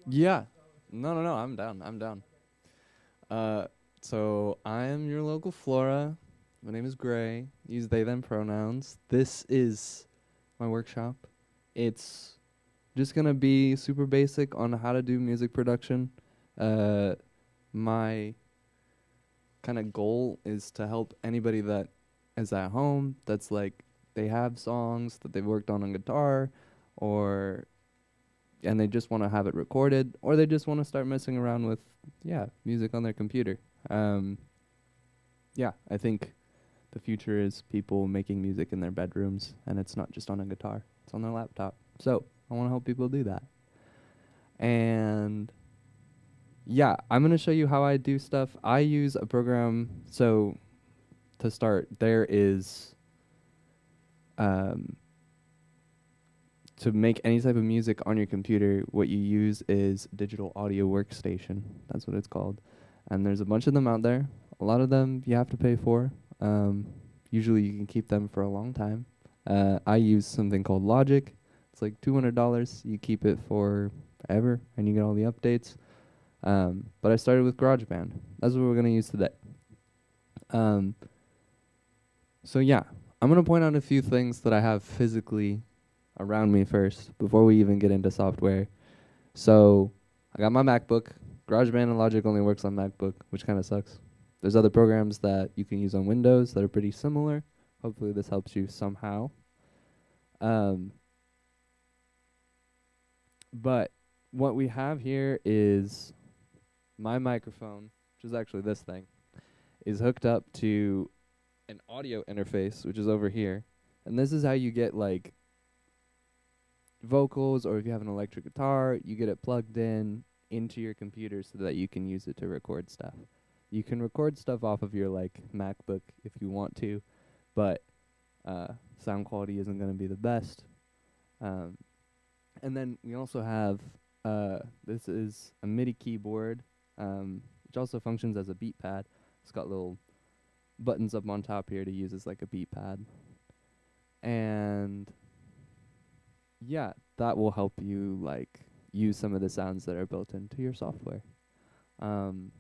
Yeah. No, no, no. I'm down. I'm down. Uh, so I am your local Flora. My name is Gray. Use they them pronouns. This is my workshop. It's just gonna be super basic on how to do music production. Uh, my kind of goal is to help anybody that is at home that's like they have songs that they've worked on guitar, or and they just want to have it recorded, or they just want to start messing around with music on their computer. Um, yeah, I think the future is people making music in their bedrooms, and it's not just on a guitar; it's on their laptop. So I want to help people do that. And yeah, I'm gonna show you how I do stuff. I use a program. So to start, there is um, to make any type of music on your computer, what you use is digital audio workstation. That's what it's called. And there's a bunch of them out there. A lot of them you have to pay for. Um, Usually you can keep them for a long time. I use something called Logic. It's like $200. You keep it for ever, and you get all the updates. But I started with GarageBand. That's what we're gonna use today. Um, so yeah, I'm gonna point out a few things that I have physically around me first before we even get into software. So I got my MacBook. GarageBand and Logic only works on MacBook, which kind of sucks. There's other programs that you can use on Windows that are pretty similar. Hopefully this helps you somehow. Um, but what we have here is my microphone, which is actually this thing, is hooked up to an audio interface, which is over here. And this is how you get like vocals, or if you have an electric guitar, you get it plugged in into your computer so that you can use it to record stuff. You can record stuff off of your like MacBook if you want to, but sound quality isn't going to be the best. Um, and then we also have this is a MIDI keyboard, which also functions as a beat pad. It's got little buttons up on top here to use as like a beat pad. And yeah, that will help you like use some of the sounds that are built into your software. Um,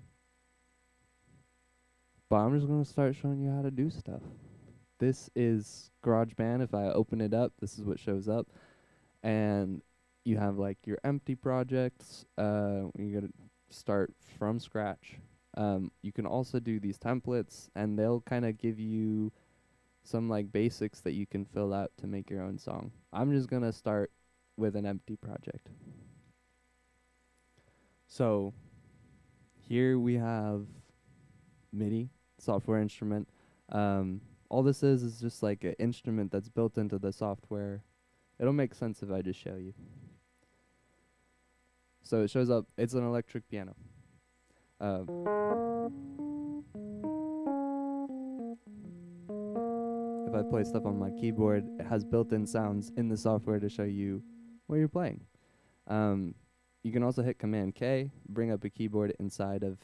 but I'm just gonna start showing you how to do stuff. This is GarageBand. If I open it up, this is what shows up, and you have like your empty projects. You gotta start from scratch. You can also do these templates, and they'll kind of give you some like basics that you can fill out to make your own song. I'm just gonna start with an empty project. So here we have MIDI software instrument. All this is just like an instrument that's built into the software. It'll make sense if I just show you. So it shows up. It's an electric piano. If I play stuff on my keyboard, it has built-in sounds in the software to show you what you're playing. You can also hit Command K, bring up a keyboard inside of.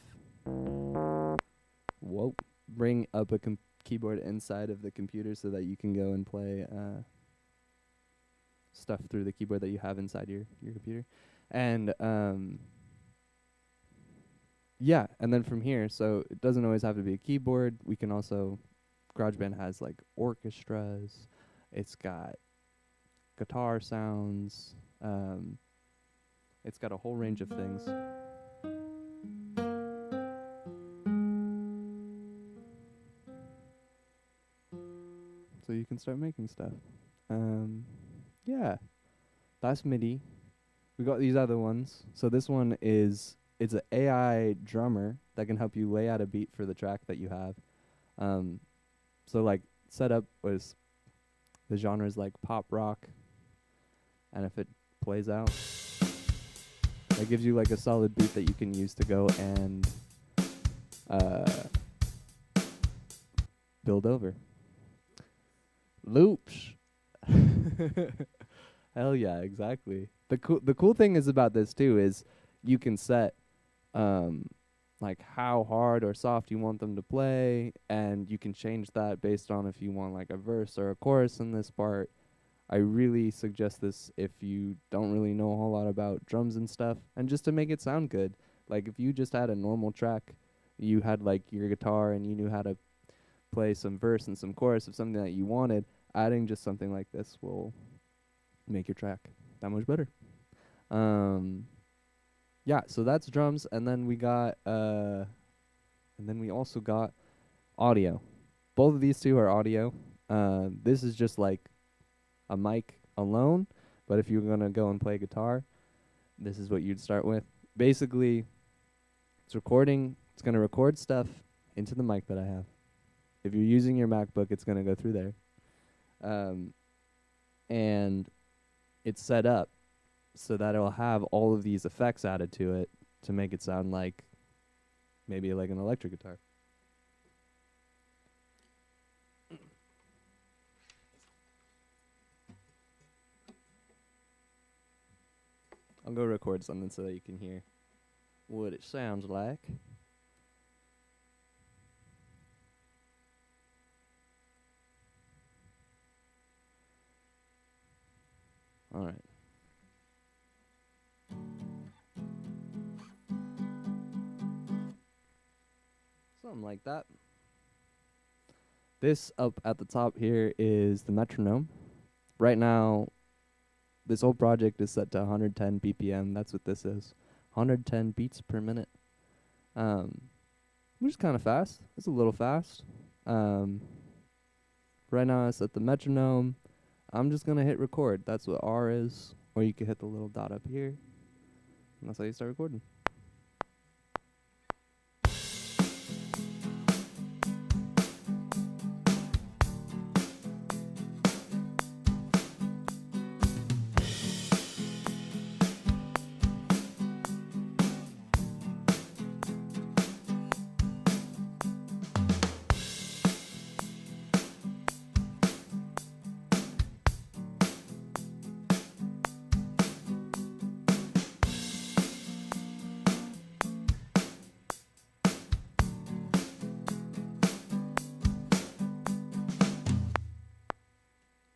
Whoa! Bring up a keyboard inside of the computer so that you can go and play stuff through the keyboard that you have inside your computer, and yeah, and then from here, so it doesn't always have to be a keyboard. We can also GarageBand has like orchestras. It's got guitar sounds. It's got a whole range of things. So you can start making stuff. Yeah, that's MIDI. We got these other ones. So this one is it's an AI drummer that can help you lay out a beat for the track that you have. So like setup was the genre is like pop rock, and if it plays out, that gives you like a solid beat that you can use to go and build over. Loops. Hell yeah, exactly. The cool thing is about this too is you can set like how hard or soft you want them to play, and you can change that based on if you want like a verse or a chorus in this part. I really suggest this if you don't really know a whole lot about drums and stuff, and just to make it sound good. Like if you just had a normal track, you had like your guitar and you knew how to play some verse and some chorus of something that you wanted, adding just something like this will make your track that much better. Um, yeah, so that's drums, and then we also got audio. Both of these two are audio. This is just like a mic alone, but if you're gonna go and play guitar, this is what you'd start with. Basically, it's recording. It's gonna record stuff into the mic that I have. If you're using your MacBook, it's gonna go through there, and it's set up so that it'll have all of these effects added to it to make it sound like maybe like an electric guitar. I'll go record something so that you can hear what it sounds like. All right. Something like that. This up at the top here is the metronome. Right now, this whole project is set to 110 BPM. That's what this is. 110 beats per minute. Which is kind of fast. It's a little fast. Right now I set the metronome. I'm just going to hit record. That's what R is. Or you can hit the little dot up here. And that's how you start recording.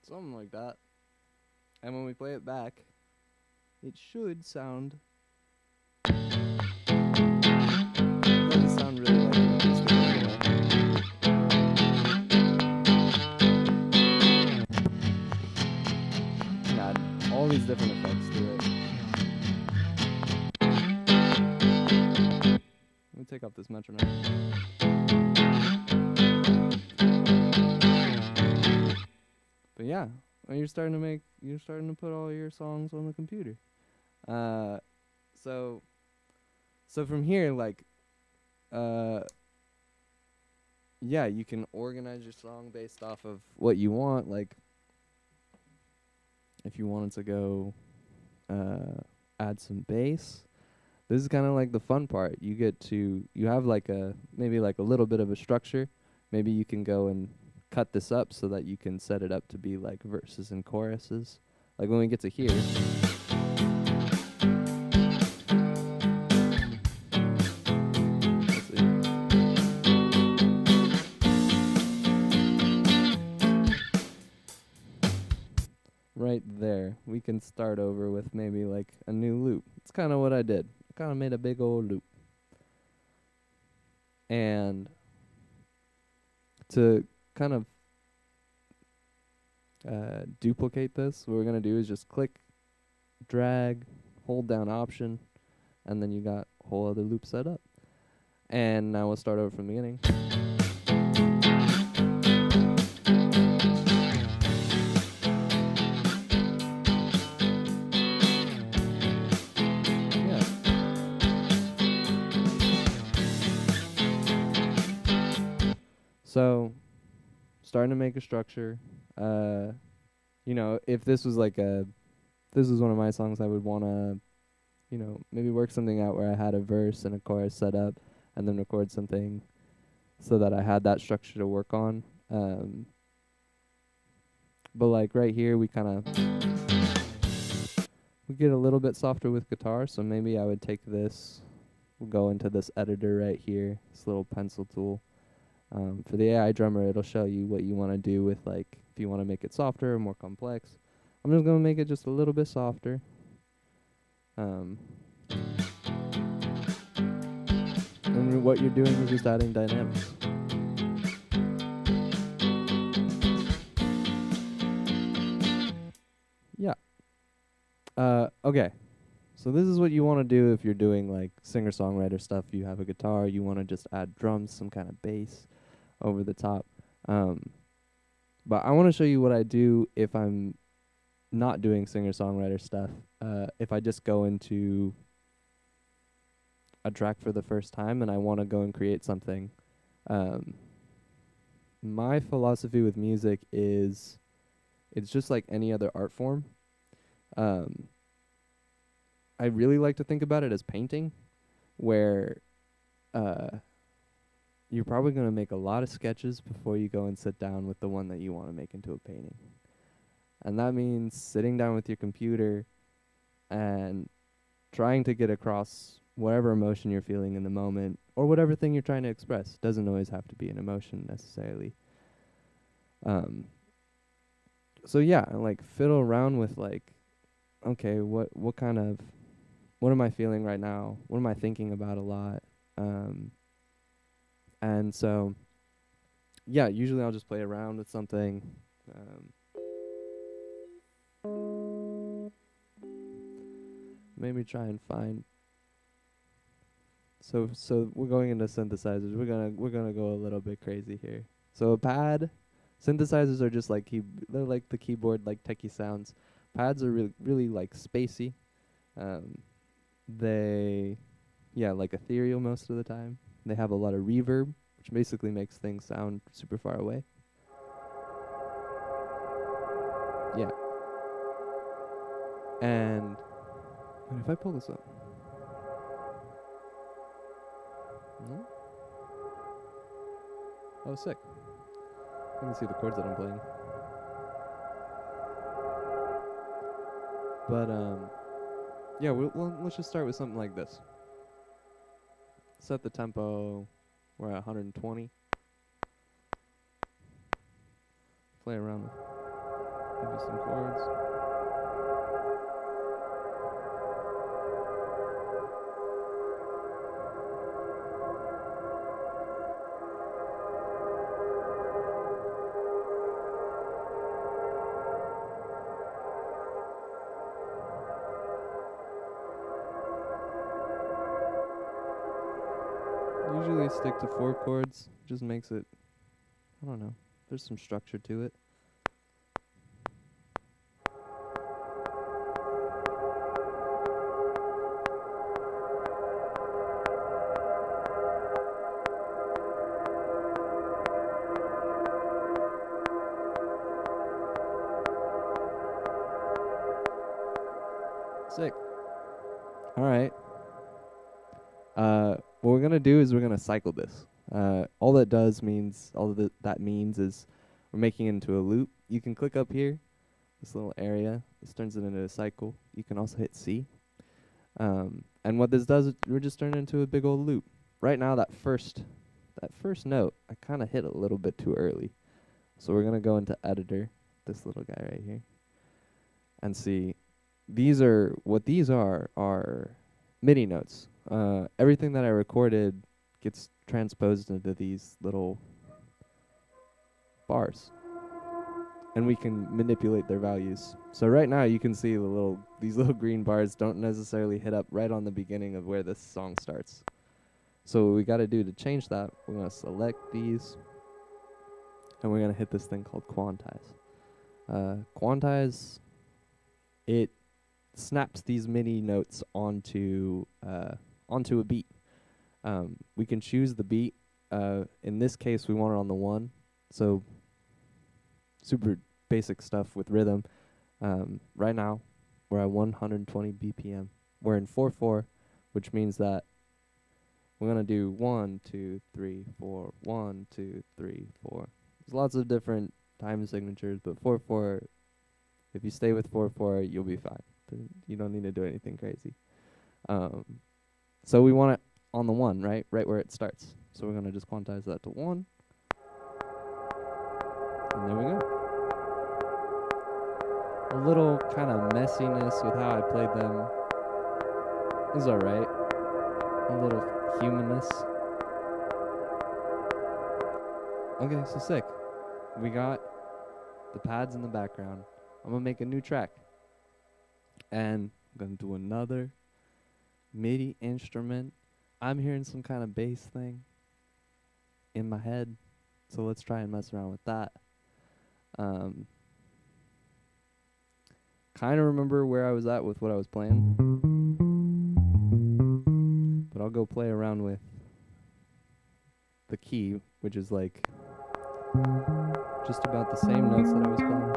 Something like that. And when we play it back, it should sound. It doesn't sound really like an acoustic anyway. Got all these different effects to it. Let me take off this metronome. But yeah, you're starting to put all your songs on the computer. So from here, like, yeah, you can organize your song based off of what you want. Like, if you wanted to go, add some bass, this is kind of like the fun part. You have like maybe like a little bit of a structure. Maybe you can go and cut this up so that you can set it up to be like verses and choruses. Like when we get to here. Let's see. Right there, we can start over with maybe like a new loop. It's kind of what I did. I kind of made a big old loop. And to kind of duplicate this, what we're going to do is just click, drag, hold down Option, and then you got a whole other loop set up. And now we'll start over from the beginning. So, starting to make a structure. If this was one of my songs, I would want to, maybe work something out where I had a verse and a chorus set up, and then record something so that I had that structure to work on. But like right here, we get a little bit softer with guitar, so maybe I would take this, we'll go into this editor right here, this little pencil tool. For the AI drummer, it'll show you what you want to do with, like, if you want to make it softer or more complex. I'm just gonna make it just a little bit softer. And what you're doing is just adding dynamics. Yeah. Okay. So this is what you want to do if you're doing like singer-songwriter stuff. You have a guitar, you want to just add drums, some kind of bass over the top. But I want to show you what I do if I'm not doing singer-songwriter stuff. If I just go into a track for the first time and I want to go and create something. My philosophy with music is it's just like any other art form. I really like to think about it as painting, where you're probably going to make a lot of sketches before you go and sit down with the one that you want to make into a painting. And that means sitting down with your computer and trying to get across whatever emotion you're feeling in the moment, or whatever thing you're trying to express. Doesn't always have to be an emotion necessarily. So yeah, like fiddle around with like, okay, what am I feeling right now? What am I thinking about a lot? And so, yeah, usually I'll just play around with something. Maybe try and find. So we're going into synthesizers. We're gonna go a little bit crazy here. So a pad, synthesizers are just like they're like the keyboard, like techie sounds. Pads are really like spacey. They, yeah, like ethereal most of the time. They have a lot of reverb, which basically makes things sound super far away. Yeah. And what if I pull this up? No? Oh, sick. You can see the chords that I'm playing. But yeah, let's just start with something like this. Set the tempo. We're at 120. Play around with maybe some chords. Usually stick to 4 chords. Just makes it, I don't know, there's some structure to it. Sick. All right. What we're gonna do is we're gonna cycle this. All that means is we're making it into a loop. You can click up here, this little area. This turns it into a cycle. You can also hit C. And what this does is we're just turning it into a big old loop. Right now, that first note, I kind of hit a little bit too early. So we're gonna go into editor, this little guy right here, and see. These are MIDI notes. Everything that I recorded gets transposed into these little bars, and we can manipulate their values. So right now you can see these little green bars don't necessarily hit up right on the beginning of where this song starts. So what we got to do to change that, we're going to select these, and we're going to hit this thing called quantize. Quantize, it snaps these MIDI notes onto a beat. We can choose the beat. In this case, we want it on the 1. So super basic stuff with rhythm. Right now, we're at 120 BPM. We're in 4/4, which means that we're gonna do 1, 2, 3, 4, 1, 2, 3, 4. There's lots of different time signatures, but 4/4. If you stay with 4/4, you'll be fine. You don't need to do anything crazy. So we want it on the 1, right where it starts. So we're gonna just quantize that to 1, and there we go. A little kind of messiness with how I played them is alright. A little humanness. Okay, so sick. We got the pads in the background. I'm gonna make a new track. And I'm gonna do another MIDI instrument. I'm hearing some kind of bass thing in my head. So let's try and mess around with that. Kind of remember where I was at with what I was playing. But I'll go play around with the key, which is like just about the same notes that I was playing.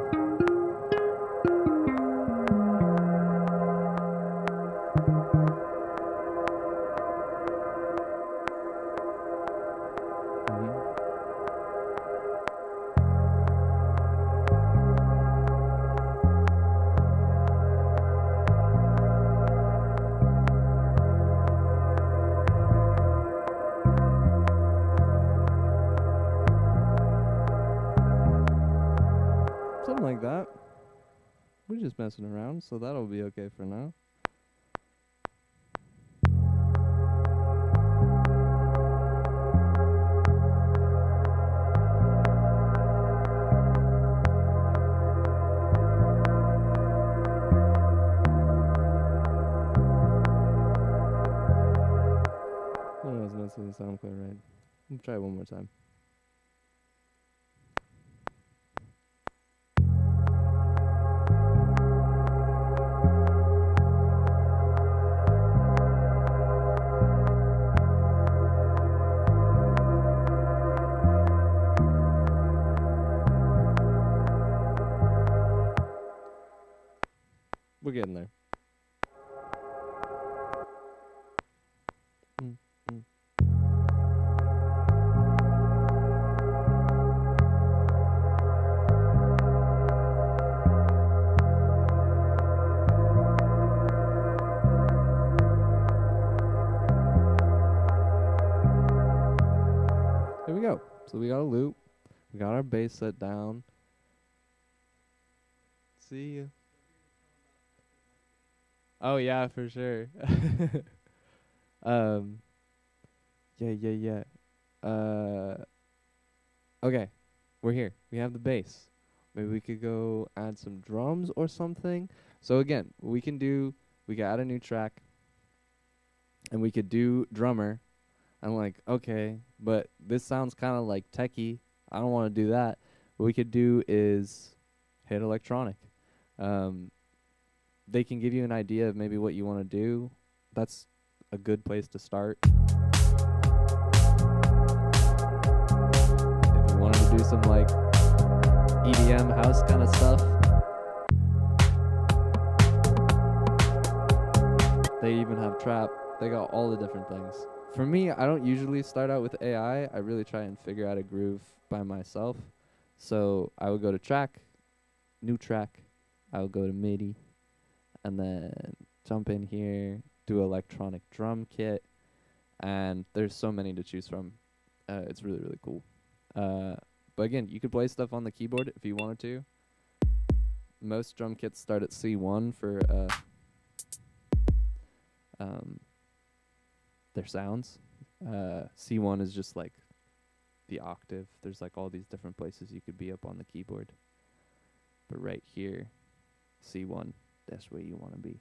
Something like that. We're just messing around, so that'll be okay for now. I don't know if this doesn't sound quite right. Let me try it one more time. We're getting there. Here we go. So we got a loop. We got our bass set down. See ya. Oh yeah, for sure. Yeah. Okay, we're here. We have the bass. Maybe we could go add some drums or something. So again, what we can do, we can add a new track, and we could do drummer. I'm like, okay, but this sounds kind of like techie. I don't want to do that. What we could do is hit electronic. They can give you an idea of maybe what you want to do. That's a good place to start. If you wanted to do some like EDM house kind of stuff, they even have trap. They got all the different things. For me, I don't usually start out with AI. I really try and figure out a groove by myself. So I would go to track, new track. I would go to MIDI, and then jump in here, do electronic drum kit, and there's so many to choose from. It's really, really cool. But again, you could play stuff on the keyboard if you wanted to. Most drum kits start at C1 for their sounds. C1 is just like the octave. There's like all these different places you could be up on the keyboard. But right here, C1, that's where you want to be.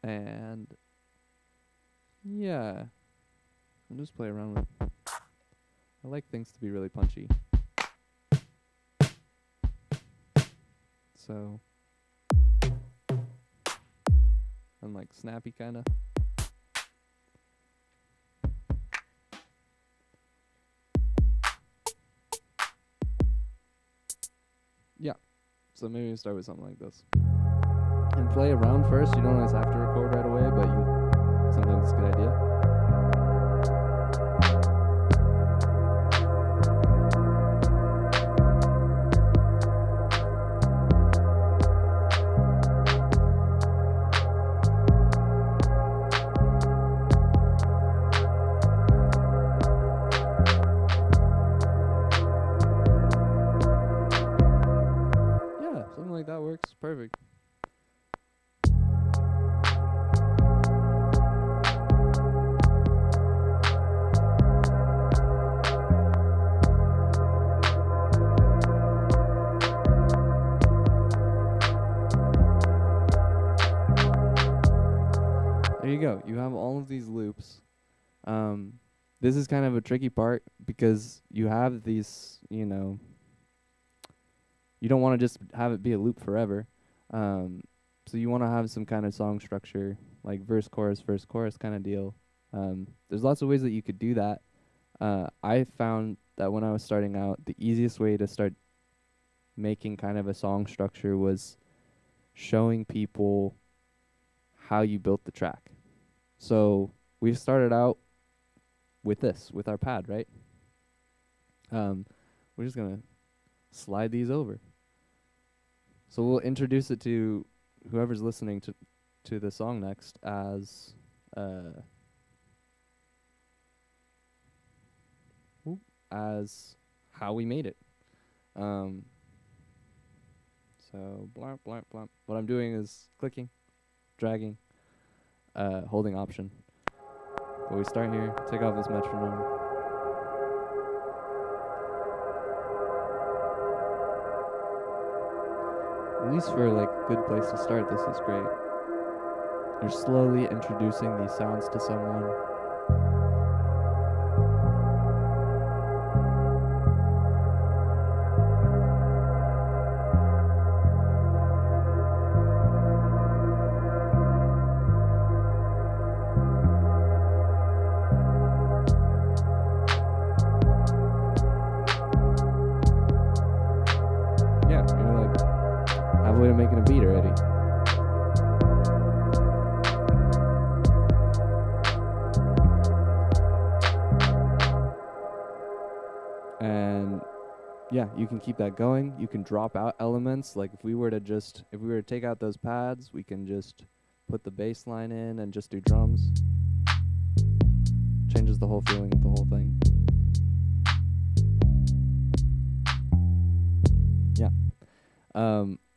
And yeah, I'll just play around with it. I like things to be really punchy. So, and like snappy kind of. Yeah, so maybe we start with something like this. And play around first. You don't always have to record right away, but sometimes it's a good idea. you go. You have all of these loops. Um, this is kind of a tricky part because you have these, you don't want to just have it be a loop forever. So you want to have some kind of song structure, like verse, chorus kind of deal. There's lots of ways that you could do that. I found that when I was starting out, the easiest way to start making kind of a song structure was showing people how you built the track. So we started out with this, with our pad, right? We're just gonna slide these over. So we'll introduce it to whoever's listening to the song next as how we made it. So blah blah blah. What I'm doing is clicking, dragging, holding option. But we start here, take off this metronome. At least for like a good place to start, this is great. You're slowly introducing these sounds to someone. Yeah, you're like halfway to making a beat already. And yeah, you can keep that going. You can drop out elements. Like if we were to take out those pads, we can just put the bass line in and just do drums. Changes the whole feeling of the whole thing. Yeah.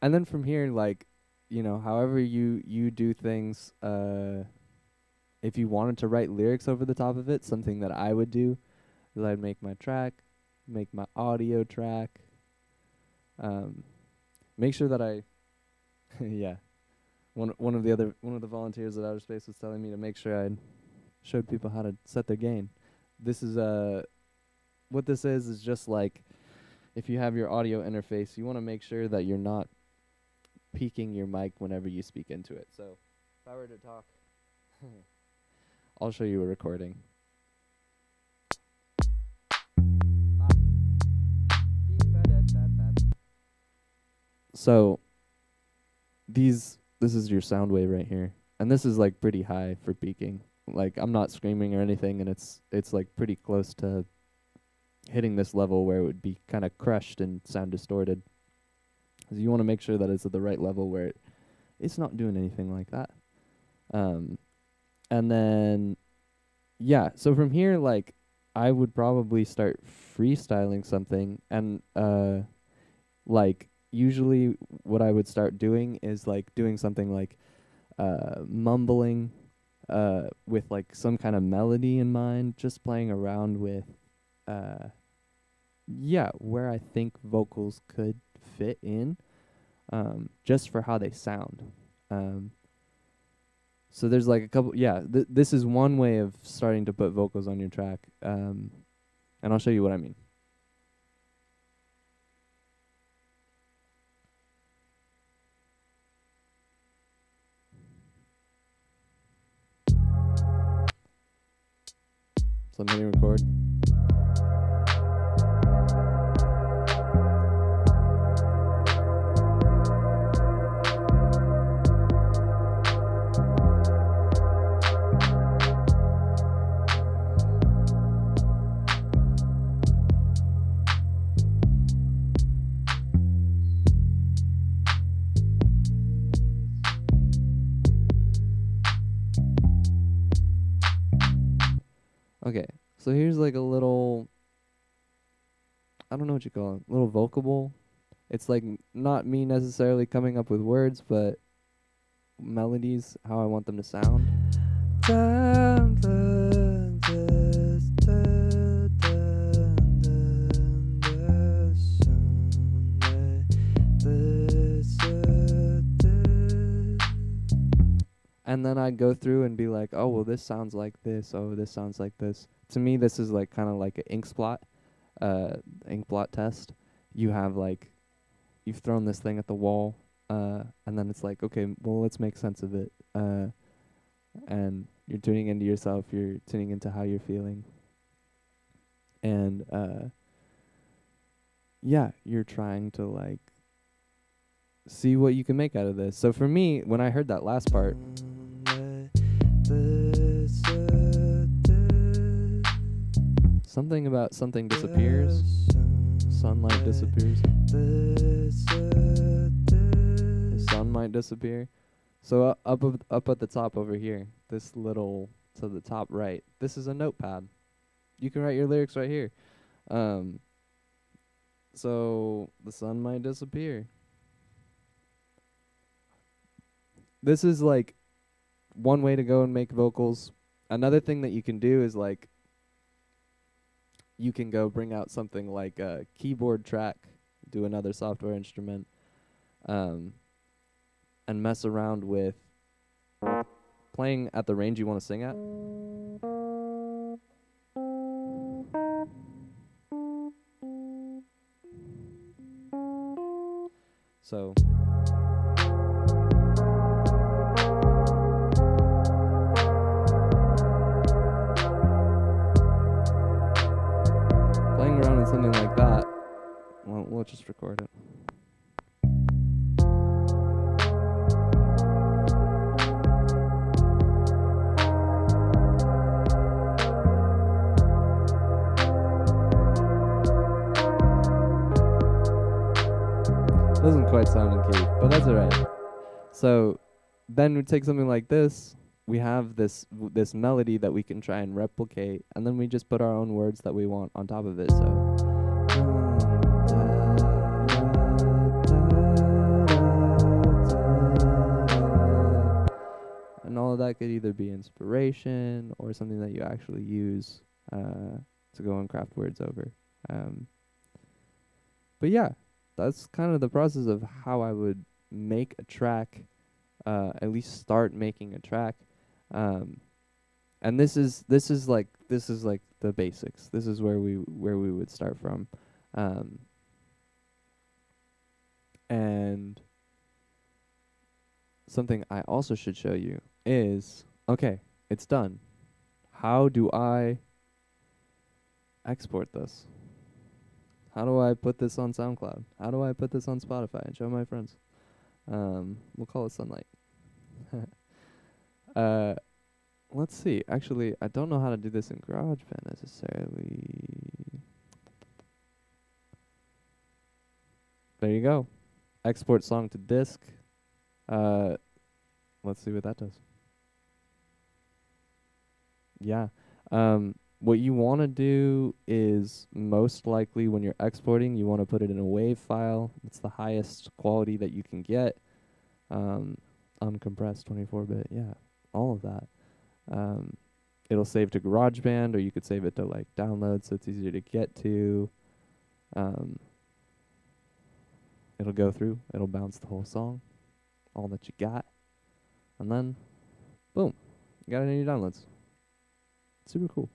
And then from here, like, however you do things, if you wanted to write lyrics over the top of it, something that I would do is I'd make my track, make my audio track, make sure that I yeah. One of the volunteers at Outer Space was telling me to make sure I showed people how to set their gain. This is what this is just like if you have your audio interface, you want to make sure that you're not peaking your mic whenever you speak into it. So if I were to talk, I'll show you a recording. So this is your sound wave right here, and this is like pretty high for peaking. Like I'm not screaming or anything, and it's like pretty close to hitting this level where it would be kind of crushed and sound distorted. So you want to make sure that it's at the right level where it's not doing anything like that. And then yeah, so from here, like I would probably start freestyling something, and like usually what I would start doing is like doing something like mumbling with like some kind of melody in mind, just playing around with where I think vocals could fit in, just for how they sound. So there's like a couple, this is one way of starting to put vocals on your track, and I'll show you what I mean. So I'm hitting record. Okay, so here's like a little, I don't know what you call it, little vocable. It's like not me necessarily coming up with words, but melodies, how I want them to sound. and then I'd go through and be like, oh well, this sounds like this. Oh, this sounds like this. To me, this is like kind of like an uh, ink blot test. You have like you've thrown this thing at the wall, and then it's like, okay, well, let's make sense of it. And you're tuning into yourself. You're tuning into how you're feeling, and yeah, you're trying to like see what you can make out of this. So for me, when I heard that last part, something about something disappears, sunlight disappears, the sun might disappear. So up at the top over here, this little to the top right, this is a notepad. You can write your lyrics right here. So the sun might disappear. This is like one way to go and make vocals. Another thing that you can do is like you can go bring out something like a keyboard track, do another software instrument, and mess around with playing at the range you want to sing at. So playing around with something like that, well, we'll just record it. Doesn't quite sound in key, but that's alright. So then we take something like this. We have this melody that we can try and replicate, and then we just put our own words that we want on top of it. So and all of that could either be inspiration or something that you actually use to go and craft words over. But yeah, that's kind of the process of how I would make a track, at least start making a track. And this is like the basics. This is where we would start from. And something I also should show you is, okay, it's done. How do I export this? How do I put this on SoundCloud? How do I put this on Spotify and show my friends? We'll call it Sunlight. Let's see. Actually, I don't know how to do this in GarageBand necessarily. There you go. Export song to disk. Let's see what that does. Yeah. What you want to do is most likely when you're exporting, you want to put it in a WAV file. It's the highest quality that you can get. Uncompressed 24-bit, yeah, all of that. It'll save to GarageBand, or you could save it to like download, so it's easier to get to. It'll go through. It'll bounce the whole song, all that you got, and then, boom, you got it in your downloads. Super cool.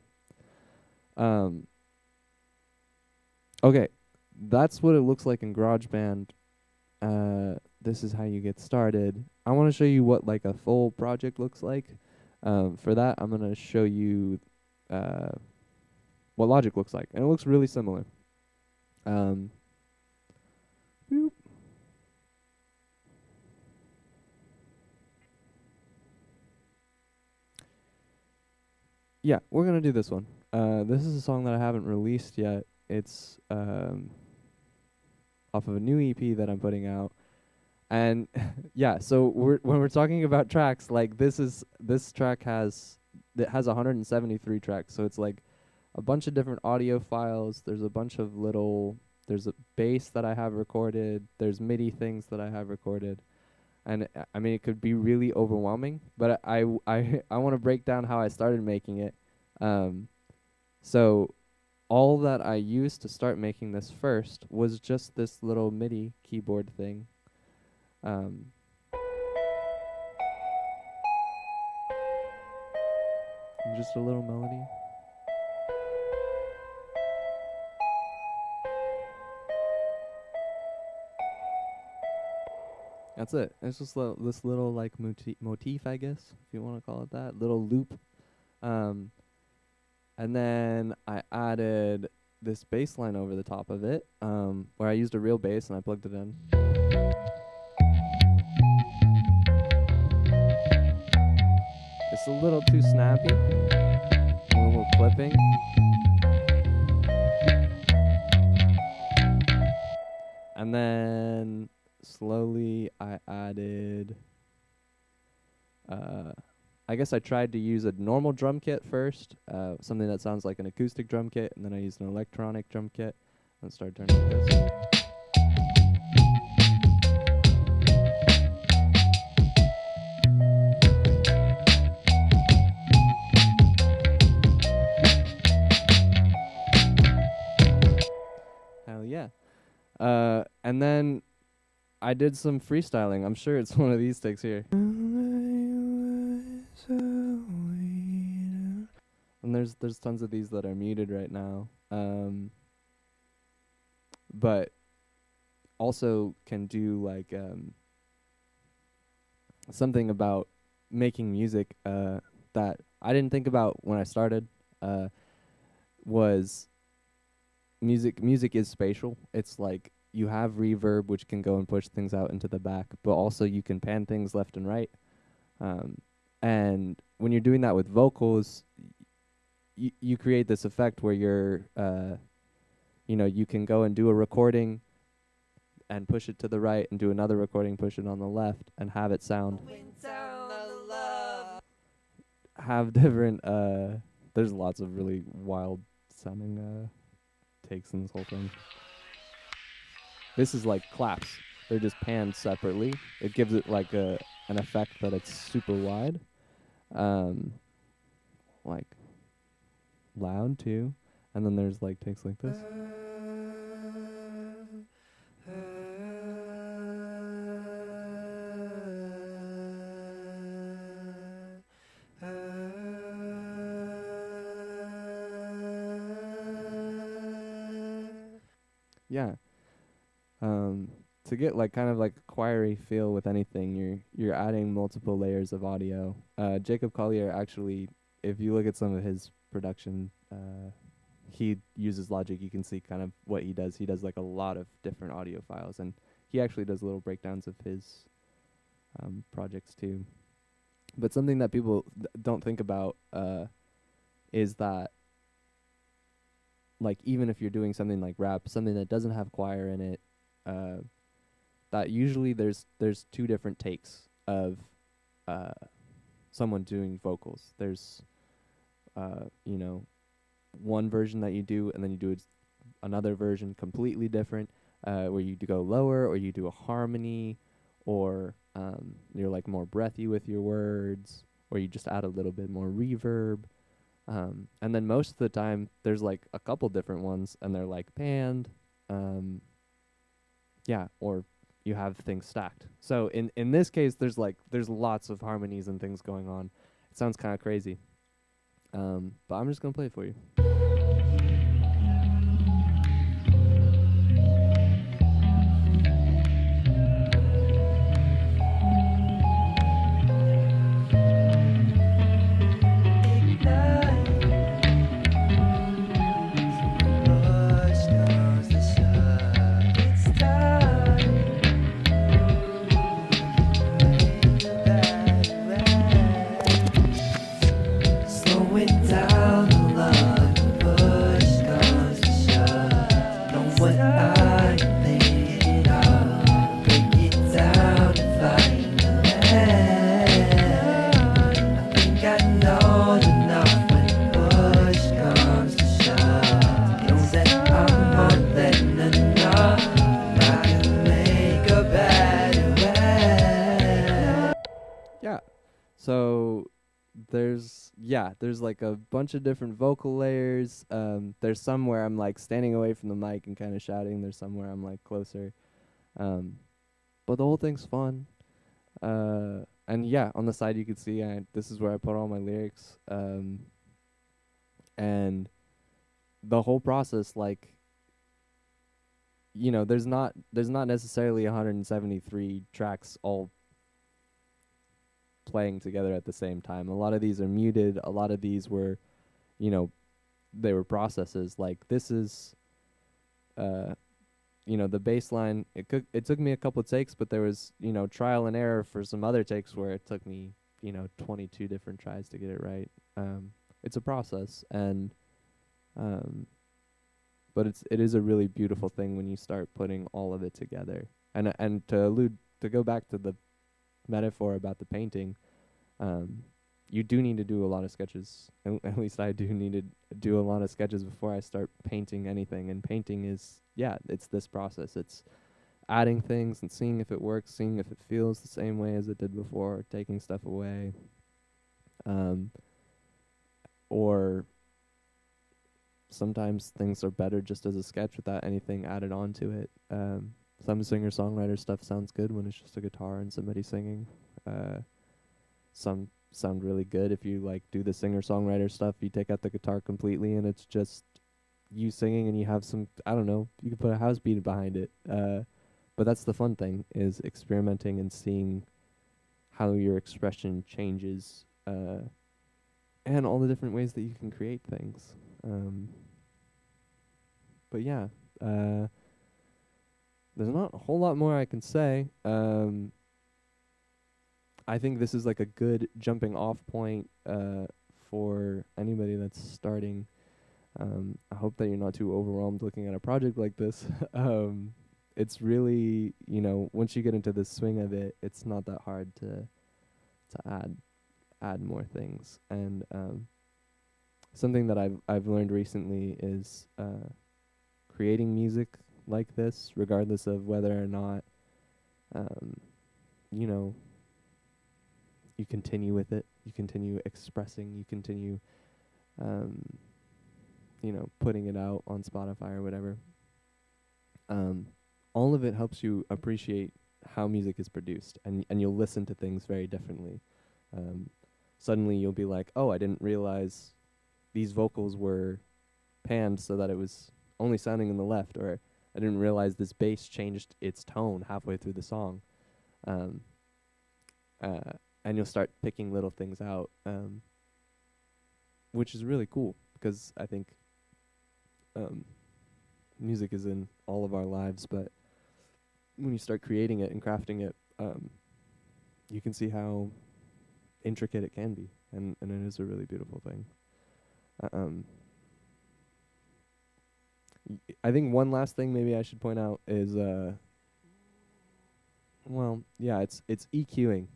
Okay, that's what it looks like in GarageBand. This is how you get started. I want to show you what like a full project looks like. For that, I'm going to show you what Logic looks like. And it looks really similar. Boop. Yeah, we're going to do this one. This is a song that I haven't released yet. It's off of a new EP that I'm putting out. And yeah, so when we're talking about tracks, like this track has 173 tracks. So it's like a bunch of different audio files. There's a bunch of there's a bass that I have recorded. There's MIDI things that I have recorded. And I mean, it could be really overwhelming, but I want to break down how I started making it. So all that I used to start making this first was just this little MIDI keyboard thing. Just a little melody. That's it. It's just this little like motif, I guess, if you want to call it that, little loop. Um, and then I added this bass line over the top of it, where I used a real bass and I plugged it in. It's a little too snappy, a little clipping. And then slowly I added, I guess I tried to use a normal drum kit first, something that sounds like an acoustic drum kit, and then I used an electronic drum kit and started turning like this. Hell yeah. And then I did some freestyling. I'm sure it's one of these takes here. And there's tons of these that are muted right now. But also can do like something about making music that I didn't think about when I started, was music is spatial. It's like you have reverb, which can go and push things out into the back, but also you can pan things left and right. And when you're doing that with vocals, you create this effect where you're, you can go and do a recording and push it to the right and do another recording, push it on the left, and have it sound. Have different, there's lots of really wild sounding takes in this whole thing. This is like claps. They're just panned separately. It gives it like an effect that it's super wide. Like loud too. And then there's like takes like this. Yeah. To get like kind of like a choiry feel with anything, you're adding multiple layers of audio. Jacob Collier actually, if you look at some of his production, he uses Logic. You can see kind of what he does. He does like a lot of different audio files, and he actually does little breakdowns of his projects too. But something that people don't think about is that, like, even if you're doing something like rap, something that doesn't have choir in it, that usually there's two different takes of someone doing vocals. There's one version that you do, and then you do another version completely different, where you go lower, or you do a harmony, or you're like more breathy with your words, or you just add a little bit more reverb. And then most of the time there's like a couple different ones, and they're like panned, or you have things stacked. So in this case, there's lots of harmonies and things going on. It sounds kind of crazy, but I'm just gonna play it for you. So there's like a bunch of different vocal layers. There's some where I'm like standing away from the mic and kind of shouting. There's some where I'm like closer. But the whole thing's fun. And yeah, on the side you can see this is where I put all my lyrics. And the whole process, like, there's not necessarily 173 tracks all playing together at the same time. A lot of these are muted. A lot of these were, you know, they were processes. Like this is, uh, the bass line. It took me a couple of takes, but there was, trial and error for some other takes where it took me, 22 different tries to get it right. It's a process, and um, but it is a really beautiful thing when you start putting all of it together. And to go back to the metaphor about the painting, you do need to do a lot of sketches. At least I do need to do a lot of sketches before I start painting anything. And painting is, it's this process. It's adding things and seeing if it works, seeing if it feels the same way as it did before, taking stuff away. Or sometimes things are better just as a sketch without anything added onto it. Some singer-songwriter stuff sounds good when it's just a guitar and somebody singing. Some sound really good if you like do the singer-songwriter stuff. You take out the guitar completely and it's just you singing, and you have some, I don't know, you can put a house beat behind it. But that's the fun thing, is experimenting and seeing how your expression changes, and all the different ways that you can create things. But yeah, there's not a whole lot more I can say. I think this is like a good jumping off point for anybody that's starting. I hope that you're not too overwhelmed looking at a project like this. It's really, once you get into the swing of it, it's not that hard to add more things. And something that I've learned recently is creating music like this, regardless of whether or not you continue with it, you continue expressing, you continue putting it out on Spotify or whatever. All of it helps you appreciate how music is produced, and you'll listen to things very differently. Suddenly you'll be like, oh, I didn't realize these vocals were panned so that it was only sounding in the left, or I didn't realize this bass changed its tone halfway through the song. And you'll start picking little things out, which is really cool, because I think music is in all of our lives, but when you start creating it and crafting it, you can see how intricate it can be, and it is a really beautiful thing. I think one last thing maybe I should point out is, it's EQing.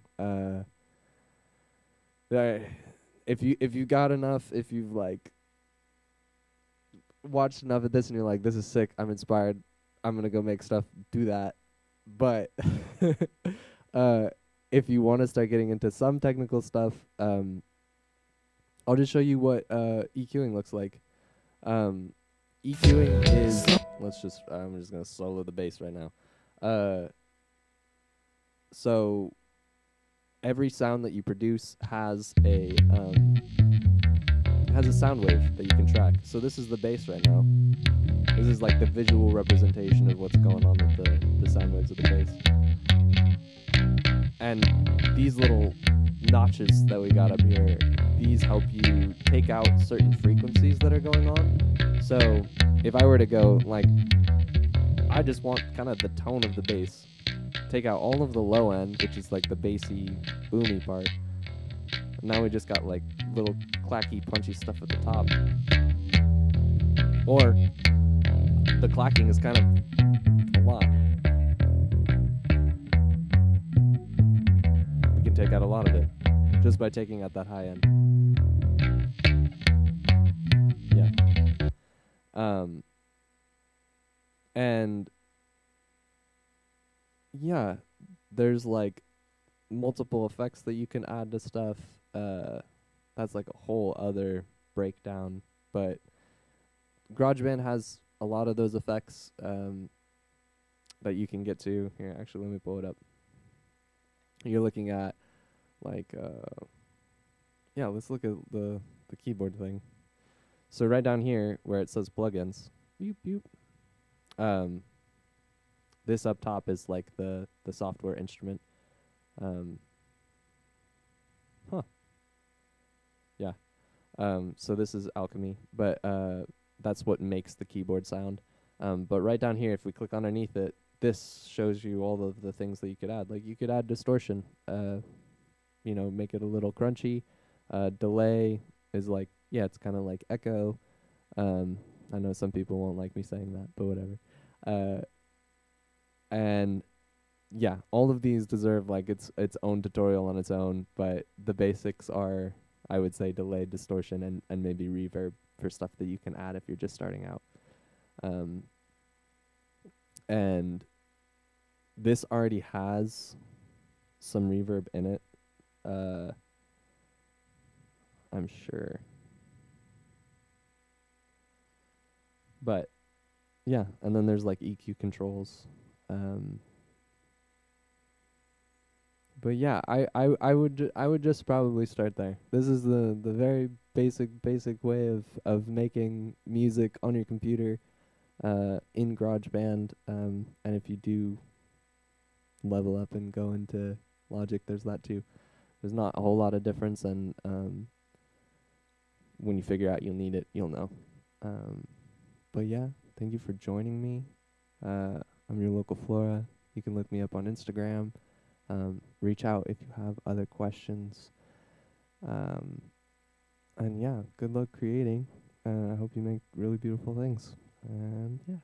If you got enough, if you've like watched enough of this and you're like, this is sick, I'm inspired, I'm gonna go make stuff, do that. But if you want to start getting into some technical stuff, I'll just show you what EQing looks like. EQing is, I'm just gonna solo the bass right now. So every sound that you produce has a sound wave that you can track. So this is the bass right now. This is like the visual representation of what's going on with the sound waves of the bass. And these little notches that we got up here, these help you take out certain frequencies that are going on. So if I were to go like, I just want kind of the tone of the bass, take out all of the low end, which is like the bassy, boomy part. And now we just got like little clacky, punchy stuff at the top. Or the clacking is kind of a lot. We can take out a lot of it just by taking out that high end. Yeah. And yeah, there's like multiple effects that you can add to stuff. That's like a whole other breakdown, but GarageBand has a lot of those effects that you can get to. Here, actually, let me pull it up. You're looking at like let's look at the keyboard thing. So right down here where it says plugins, beep beep. Um, this up top is like the software instrument. Um, huh. Yeah. So this is Alchemy, but that's what makes the keyboard sound. But right down here, if we click underneath it, this shows you all of the things that you could add. Like you could add distortion, make it a little crunchy. Delay is like, yeah, it's kind of like echo. I know some people won't like me saying that, but whatever. And yeah, all of these deserve like its own tutorial on its own, but the basics are, I would say, delay, distortion, and maybe reverb for stuff that you can add if you're just starting out. And this already has some reverb in it. I'm sure. But yeah, and then there's like EQ controls. But yeah, I would just probably start there. This is the very basic way of making music on your computer, in GarageBand. And if you do level up and go into Logic, there's that too. There's not a whole lot of difference, and when you figure out you'll need it, you'll know. But yeah, thank you for joining me. I'm your local Flora. You can look me up on Instagram. Reach out if you have other questions. And yeah, good luck creating. I hope you make really beautiful things. And yeah.